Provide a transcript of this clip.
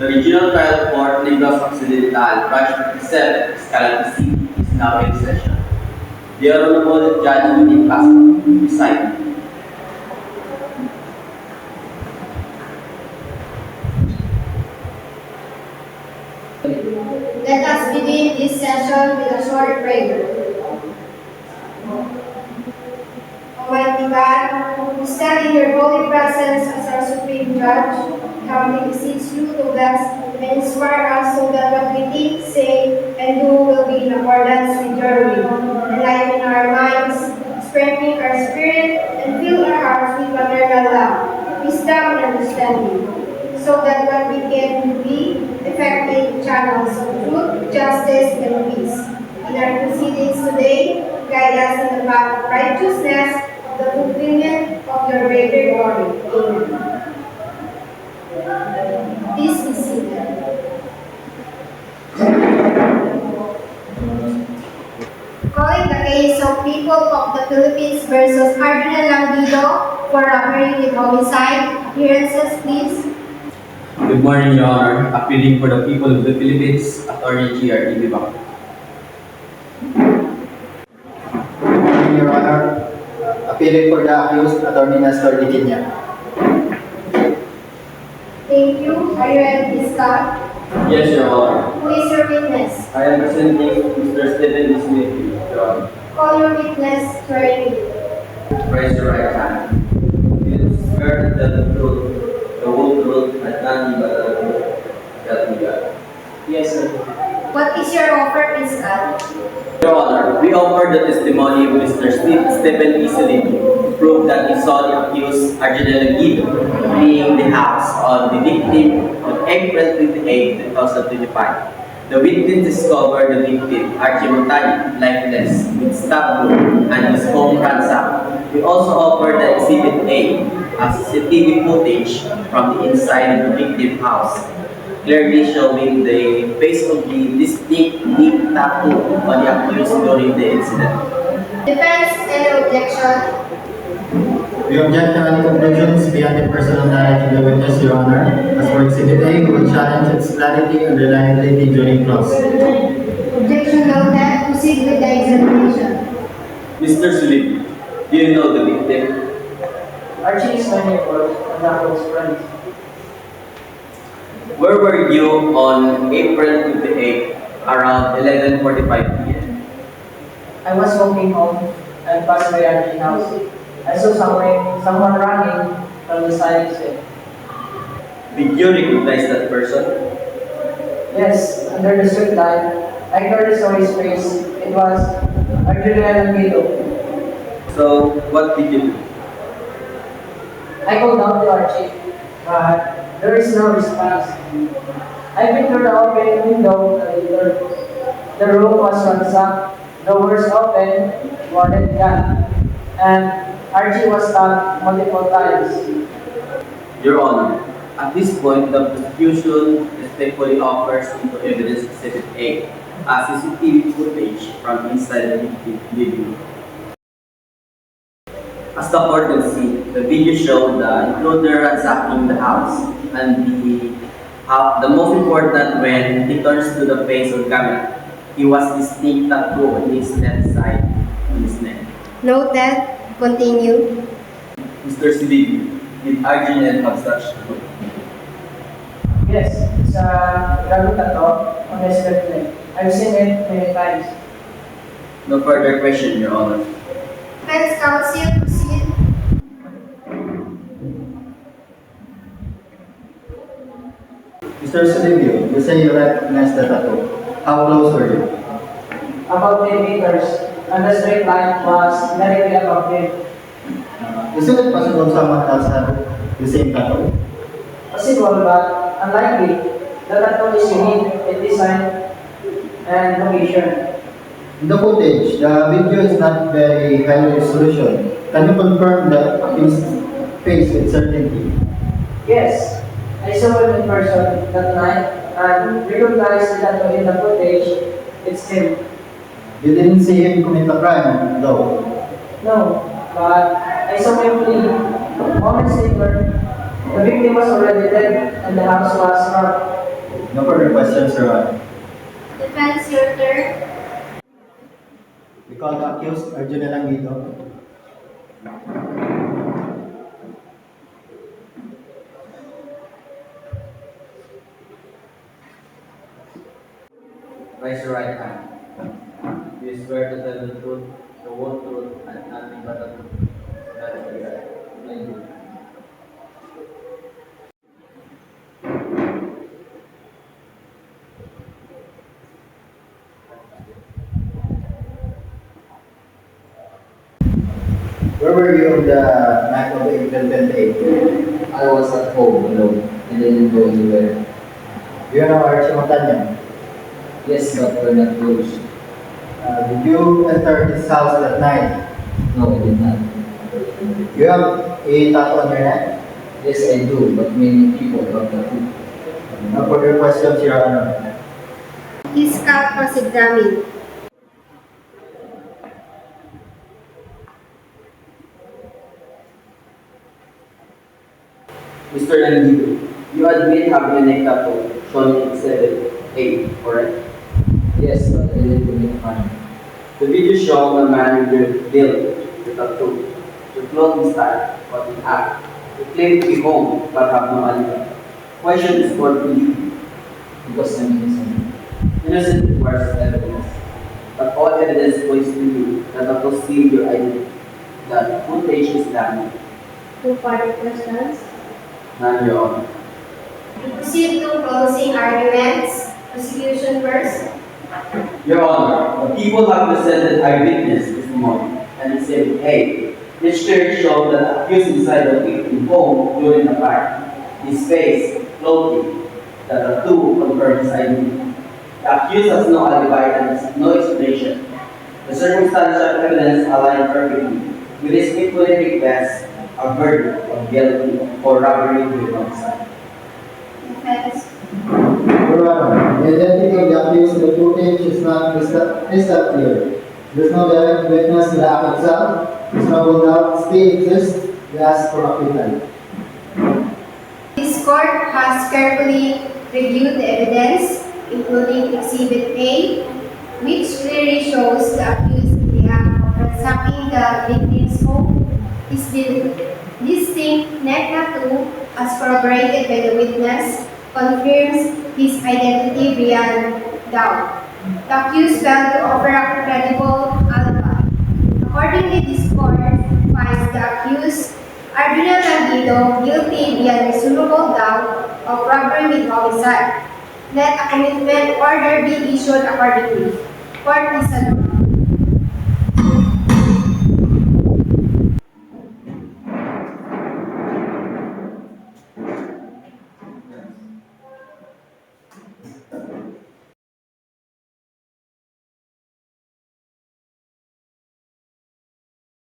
The Regional Trial Court, Negros Occidental, Branch 57, Escalante City, is now in session. The Honorable Judge Willie Castro, presiding. Let us begin this session with a short prayer. Almighty God, we stand in your holy presence as our supreme judge. Come, we beseech you to bless and inspire us so that what we think, say, and do will be in accordance with your will. Enlighten our minds, strengthen our spirit, and fill our hearts with maternal love, wisdom, and understanding, so that what we can be effective channels of truth, justice, and peace. In our proceedings today, guide us in the path of righteousness, of the fulfillment of your greater glory. Amen. Please be seated. Calling the case of People of the Philippines versus Cardinal Landido for robbery with homicide. Appearances, please. Good morning, Your Honor. Appealing for the people of the Philippines, Attorney G.R. Ibibak. Good morning, Your Honor. Appealing for the accused, Attorney Nestor Diquiña. Thank you. Are you ready to start? Yes, Your Honor. Who is your witness? I am presenting Mr. Stephen Smith, Your Honor. Call your witness swearing. Raise your right hand. You swear to tell the truth, the whole truth, and nothing but the truth. Help me God. Yes, sir. What is your offer, Ms. Kat? Your Honor, we offer the testimony of Mr. Stephen Easley to prove that he saw the accused Arjanela Guido fleeing the house of the victim on April 28, 2025. The witness discovered the victim, Archie Montani, lifeless, with stab wound and his home ransacked. We also offer the Exhibit A, a CCTV footage from the inside of the victim's house, clearly showing the face of the distinct deep tattoo on the accused during the incident. Defense, any objection? We object to any conclusions beyond the personal knowledge of the witness, Your Honor. As for Exhibit A, we will challenge its clarity and reliability during cross. Objection noted. Proceed with the examination. Mr. Sulib, do you know the victim? Archie is my neighbor and our close friend. Where were you on April 28 around 11:45 p.m.? I was walking home and passed by Archie's house. I saw someone running from the side street. Did you recognize that person? Yes, under the street light, I clearly saw his face. It was Arjanela Guido. So, what did you do? I called out to Archie, but there is no response. I went through the open window of the door. The room was ransacked, doors open, boarded gun, and Archie was stabbed multiple times. Your Honor, at this point, the prosecution respectfully offers into evidence Exhibit A, a CCTV footage from inside the victim's living room. As the court can see, the video showed the intruder ransacking the house, and the most important, when he turns to the face of the camera, he was distinct tattoo on his left side on his neck. Noted. Continue. Mr. Silvio, did Arjanel have such tattoo? Yes, it's a dragon tattoo on his left leg. I've seen it many times. No further question, Your Honor. Defense counsel, proceed. Mr. Silvio, you say you recognized the tattoo. How close were you? About 10 meters, and the straight line was directly above him. Isn't it possible someone else had the same tattoo? Possible, but unlikely. The tattoo is unique in design and location. In the footage, the video is not very high resolution. Can you confirm the accused face with certainty? Yes, I saw him in person that night and recognized the tattoo in the footage. It's him. You didn't see him commit a crime, though. No, but I saw him flee. Moments later, the victim was already dead and the house was robbed. No further questions, Your Honor. Defense, your turn. We call the accused, Arjun Langido. Raise your right hand. Do you swear to tell the truth, the whole truth, and nothing but the truth? That is right. I do. Where were you on the night of April 28? I was at home alone and didn't go anywhere. Do you know Archie Montano? Yes, but we're not close. Did you enter his house that night? No, I did not. You have a tattoo on your neck? Yes, I do, but many people have that too. No further questions, Your Honor. His scalp was examined. Mr. Langido, you admit having a neck tattoo shown in Exhibit 8, correct? Yes, but I didn't commit crime. The video shows a man revealed the tattoo, the clothing style, but in act. You claim to be home but have no alibi. Why should this court believe you? Because I'm innocent. Innocent requires evidence, but all evidence points to you that the tattoo sealed your identity. The footage is damning. No further questions. None, Your Honor. We proceed to closing arguments. Prosecution first. Your Honor, the people have presented eyewitness testimony and said, hey, this clearly showed that accused inside the victim's home during the fire. His face, clothing, the tattoo confirm his identity. The accused has no alibi and has no explanation. The circumstantial evidence align perfectly. We respectfully request a verdict of guilty for robbery with homicide. Defense. Your Honor, the identity of the accused in the footage is not crystal clear. There's no direct witness to the act itself. Reasonable doubt still exists. We ask for acquittal. This court has carefully reviewed the evidence, including Exhibit A, which clearly shows the accused in the act of ransacking the victim's home. His distinct neck tattoo, as corroborated by the witness, confirms his identity beyond doubt. The accused failed to offer a credible alibi. Accordingly, this court finds the accused Arjun Langido guilty beyond reasonable doubt of robbery with homicide. Let a commitment order be issued accordingly. Court is adjourned.